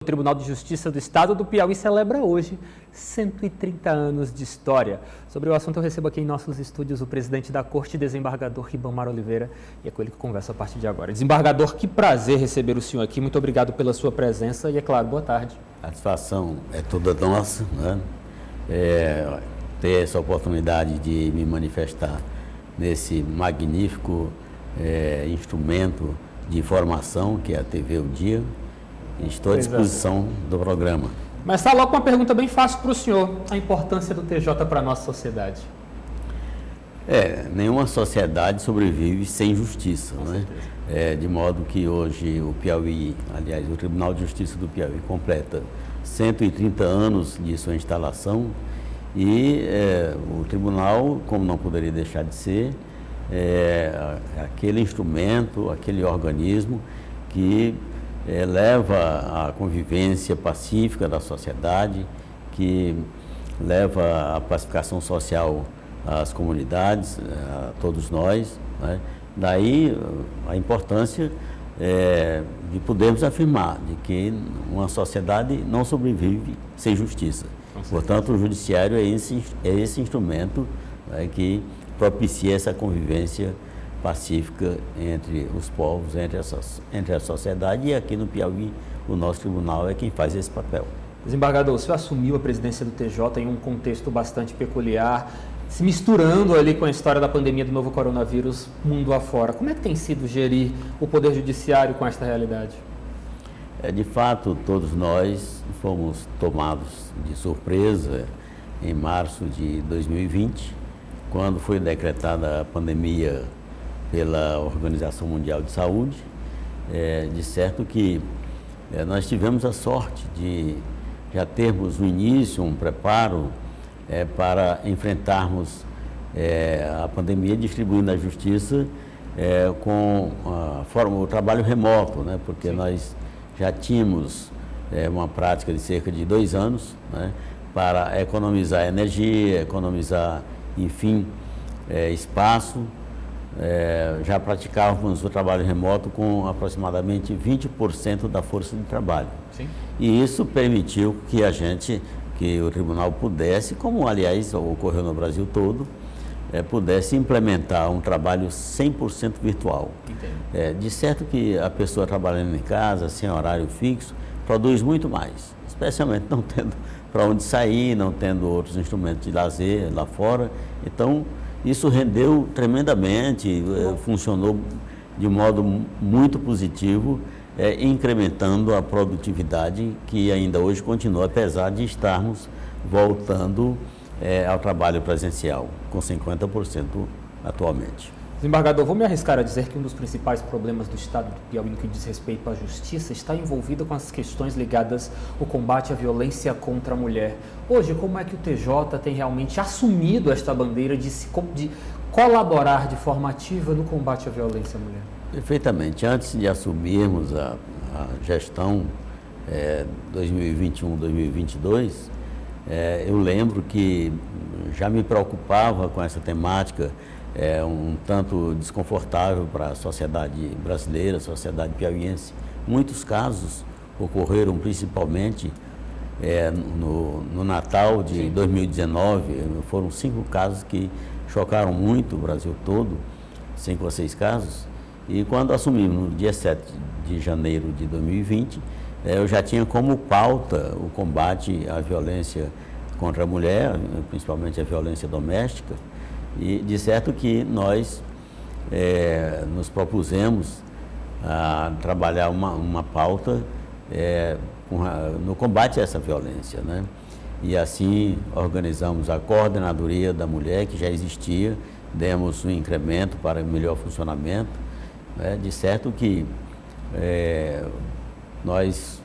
O Tribunal de Justiça do Estado do Piauí celebra hoje 130 anos de história. Sobre o assunto eu recebo aqui em nossos estúdios o presidente da Corte, desembargador Ribamar Oliveira, e é com ele que eu converso a partir de agora. Desembargador, que prazer receber o senhor aqui, muito obrigado pela sua presença e, é claro, boa tarde. A satisfação é toda nossa, né? Ter essa oportunidade de me manifestar nesse magnífico instrumento de informação que é a TV O Dia. Estou à disposição do programa. Mas está logo uma pergunta bem fácil para o senhor. A importância do TJ para a nossa sociedade? Nenhuma sociedade sobrevive sem justiça, né? De modo que hoje o Piauí, aliás, o Tribunal de Justiça do Piauí completa 130 anos de sua instalação e o tribunal, como não poderia deixar de ser, aquele instrumento, aquele organismo que leva à convivência pacífica da sociedade, que leva à pacificação social às comunidades, a todos nós, né? Daí a importância de podermos afirmar de que uma sociedade não sobrevive sem justiça. Portanto, o judiciário é esse instrumento, né, que propicia essa convivência pacífica entre os povos, entre a sociedade, e aqui no Piauí o nosso tribunal é quem faz esse papel. Desembargador, o senhor assumiu a presidência do TJ em um contexto bastante peculiar, se misturando ali com a história da pandemia do novo coronavírus mundo afora. Como é que tem sido gerir o Poder Judiciário com esta realidade? De fato, todos nós fomos tomados de surpresa em março de 2020, quando foi decretada a pandemia pela Organização Mundial de Saúde. De certo que nós tivemos a sorte de já termos no início um preparo para enfrentarmos a pandemia, distribuindo a justiça com o trabalho remoto, né? Porque nós já tínhamos uma prática de cerca de 2 anos, né, para economizar energia, economizar, enfim, espaço. Já praticávamos o trabalho remoto com aproximadamente 20% da força de trabalho. Sim. E isso permitiu que o tribunal pudesse, como aliás ocorreu no Brasil todo, pudesse implementar um trabalho 100% virtual. De certo que a pessoa trabalhando em casa, sem horário fixo, produz muito mais, especialmente não tendo para onde sair, não tendo outros instrumentos de lazer lá fora. Então, isso rendeu tremendamente, funcionou de modo muito positivo, incrementando a produtividade que ainda hoje continua, apesar de estarmos voltando ao trabalho presencial, com 50% atualmente. Desembargador, vou me arriscar a dizer que um dos principais problemas do Estado do Piauí no que diz respeito à justiça está envolvido com as questões ligadas ao combate à violência contra a mulher. Hoje, como é que o TJ tem realmente assumido esta bandeira de colaborar de forma ativa no combate à violência à mulher? Perfeitamente. Antes de assumirmos a gestão 2021-2022, eu lembro que já me preocupava com essa temática, um tanto desconfortável para a sociedade brasileira, a sociedade piauiense. Muitos casos ocorreram principalmente no Natal de 2019, foram 5 casos que chocaram muito o Brasil todo, 5 ou 6 casos, e quando assumimos no dia 7 de janeiro de 2020, eu já tinha como pauta o combate à violência contra a mulher, principalmente a violência doméstica, e de certo que nós nos propusemos a trabalhar uma pauta no combate a essa violência, né? E assim organizamos a Coordenadoria da Mulher, que já existia, demos um incremento para melhor funcionamento, né? De certo que nós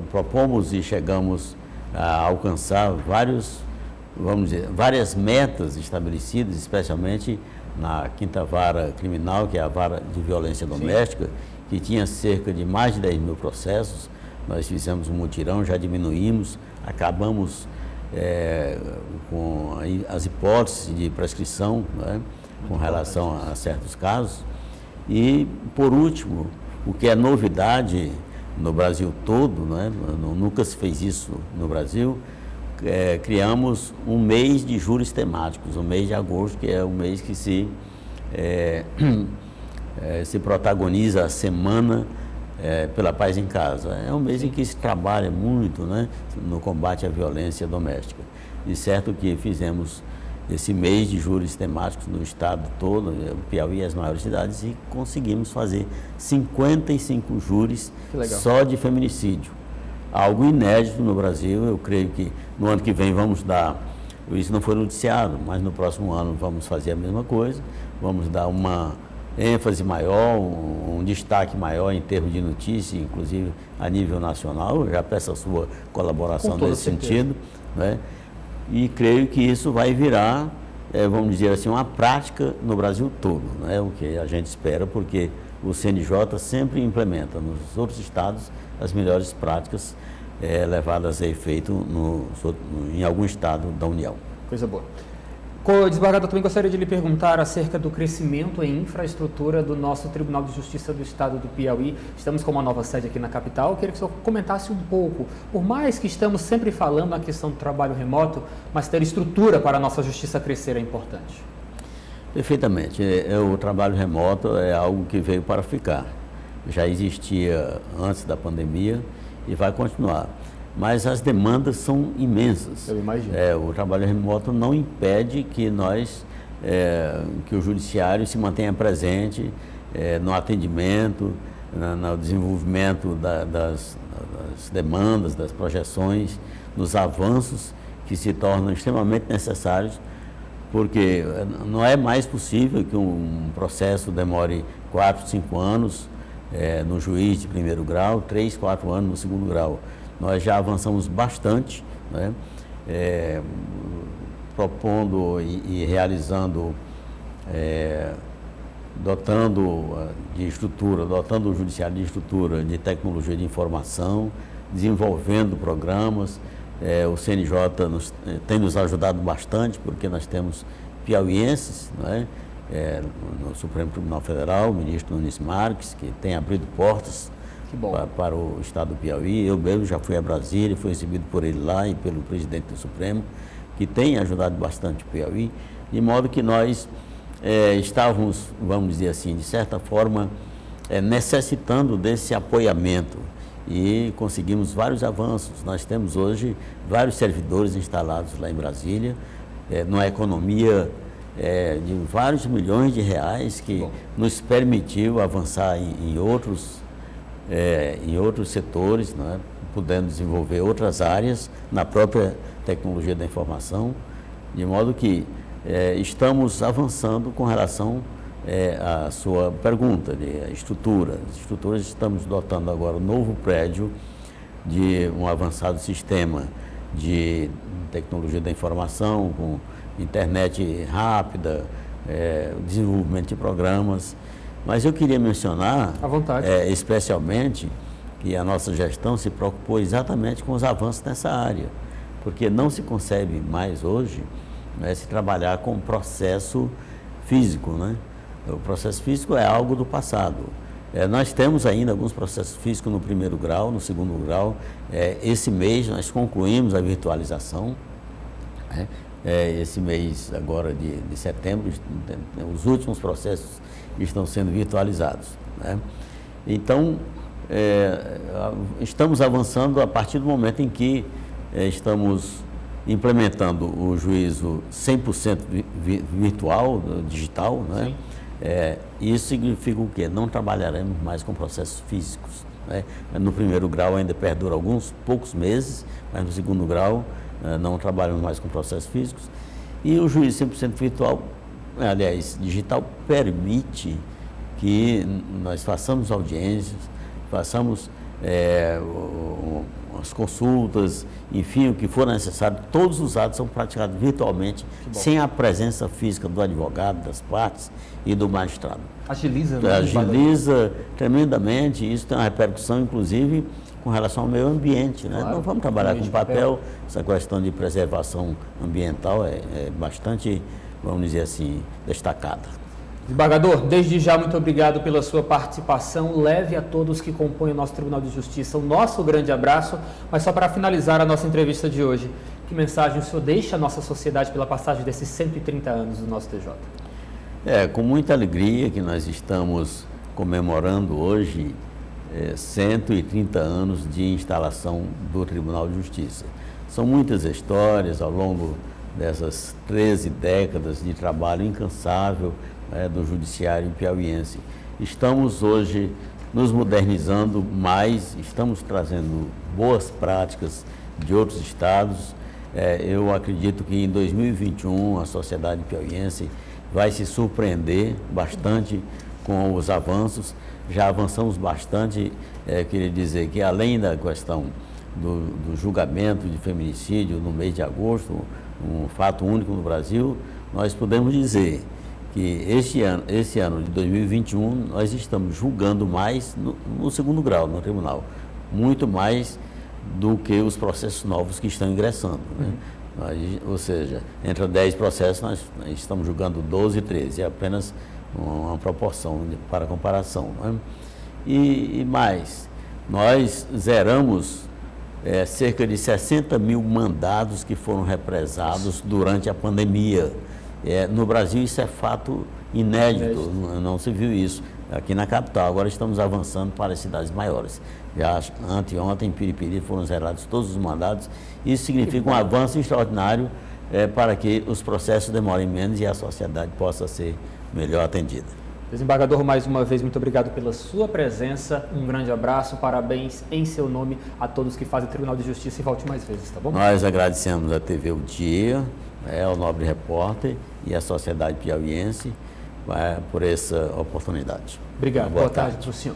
propomos e chegamos a alcançar várias metas estabelecidas, especialmente na 5ª Vara Criminal, que é a Vara de Violência Doméstica. Sim. Que tinha cerca de mais de 10 mil processos. Nós fizemos um mutirão, já diminuímos, acabamos com as hipóteses de prescrição, né, com relação a certos casos. E, por último, o que é novidade no Brasil todo, né? Nunca se fez isso no Brasil. Criamos um mês de júris temáticos, o mês de agosto, que é o mês que se protagoniza a semana pela paz em casa. É um mês em que se trabalha muito, né, no combate à violência doméstica. E certo que fizemos esse mês de júris temáticos no estado todo, o Piauí e as maiores cidades, e conseguimos fazer 55 júris só de feminicídio. Algo inédito no Brasil. Eu creio que no ano que vem vamos dar, isso não foi noticiado, mas no próximo ano vamos fazer a mesma coisa, vamos dar uma ênfase maior, um destaque maior em termos de notícia, inclusive a nível nacional. Eu já peço a sua colaboração nesse sentido, né? E creio que isso vai virar, vamos dizer assim, uma prática no Brasil todo, né? O que a gente espera, porque o CNJ sempre implementa nos outros estados as melhores práticas levadas a efeito em algum estado da União. Coisa boa. Desembargador, também gostaria de lhe perguntar acerca do crescimento em infraestrutura do nosso Tribunal de Justiça do Estado do Piauí. Estamos com uma nova sede aqui na capital. Eu queria que o senhor comentasse um pouco, por mais que estamos sempre falando na questão do trabalho remoto, mas ter estrutura para a nossa justiça crescer é importante. Perfeitamente. O trabalho remoto é algo que veio para ficar. Já existia antes da pandemia e vai continuar. Mas as demandas são imensas. Eu imagino. O trabalho remoto não impede que que o judiciário se mantenha presente no atendimento, no desenvolvimento das demandas, das projeções, nos avanços que se tornam extremamente necessários, porque não é mais possível que um processo demore 4, 5 anos no juiz de primeiro grau, 3, 4 anos no segundo grau. Nós já avançamos bastante, né? Propondo e realizando, dotando de estrutura, dotando o judiciário de estrutura de tecnologia de informação, desenvolvendo programas. O CNJ tem nos ajudado bastante, porque nós temos piauienses, né? No Supremo Tribunal Federal, o ministro Nunes Marques, que tem abrido portas para o estado do Piauí. Eu mesmo já fui a Brasília, fui recebido por ele lá e pelo presidente do Supremo, que tem ajudado bastante o Piauí, de modo que nós estávamos, vamos dizer assim, de certa forma, necessitando desse apoiamento e conseguimos vários avanços. Nós temos hoje vários servidores instalados lá em Brasília, numa economia de vários milhões de reais, que nos permitiu avançar em outros setores, né? Podendo desenvolver outras áreas na própria tecnologia da informação, de modo que estamos avançando com relação à sua pergunta de estrutura. As estruturas, estamos dotando agora um novo prédio de um avançado sistema de tecnologia da informação, com internet rápida, desenvolvimento de programas. Mas eu queria mencionar, à vontade, especialmente, que a nossa gestão se preocupou exatamente com os avanços nessa área, porque não se concebe mais hoje, né, se trabalhar com processo físico, né? O processo físico é algo do passado. Nós temos ainda alguns processos físicos no primeiro grau, no segundo grau. Esse mês nós concluímos a virtualização, né? Esse mês agora de setembro, os últimos processos estão sendo virtualizados, né? Então, estamos avançando a partir do momento em que estamos implementando o juízo 100% virtual, digital, né? Isso significa o quê? Não trabalharemos mais com processos físicos, né? No primeiro grau ainda perdura alguns poucos meses, mas no segundo grau não trabalhamos mais com processos físicos. E o juízo 100% virtual, aliás, digital, permite que nós façamos audiências, façamos as consultas, enfim, o que for necessário. Todos os atos são praticados virtualmente, sem a presença física do advogado, das partes e do magistrado. Agiliza, né? Agiliza tremendamente. Isso tem uma repercussão, inclusive, com relação ao meio ambiente, né? Claro, não vamos trabalhar com papel. Essa questão de preservação ambiental é bastante, vamos dizer assim, destacada. Desembargador, desde já, muito obrigado pela sua participação. Leve a todos que compõem o nosso Tribunal de Justiça o nosso grande abraço. Mas só para finalizar a nossa entrevista de hoje, que mensagem o senhor deixa à nossa sociedade pela passagem desses 130 anos do nosso TJ? Com muita alegria que nós estamos comemorando hoje 130 anos de instalação do Tribunal de Justiça. São muitas histórias ao longo dessas 13 décadas de trabalho incansável do judiciário piauiense. Estamos hoje nos modernizando mais, estamos trazendo boas práticas de outros estados. Eu acredito que em 2021 a sociedade piauiense vai se surpreender bastante com os avanços. Já avançamos bastante, queria dizer que além da questão do julgamento de feminicídio no mês de agosto, um fato único no Brasil, nós podemos dizer que esse ano de 2021 nós estamos julgando mais no segundo grau, no tribunal, muito mais do que os processos novos que estão ingressando, né? Ou seja, entre 10 processos nós estamos julgando 12 e 13, é apenas uma proporção para comparação, né? E mais, nós zeramos cerca de 60 mil mandados que foram represados durante a pandemia. No Brasil isso é fato inédito, não se viu isso aqui na capital. Agora estamos avançando para as cidades maiores. Já anteontem em Piripiri foram zerados todos os mandados. Isso significa um avanço extraordinário para que os processos demorem menos e a sociedade possa ser melhor atendida. Desembargador, mais uma vez, muito obrigado pela sua presença, um grande abraço, parabéns em seu nome a todos que fazem o Tribunal de Justiça e volte mais vezes, tá bom? Nós agradecemos a TV O Dia, ao Nobre Repórter e à sociedade piauiense por essa oportunidade. Obrigado, boa tarde para o senhor.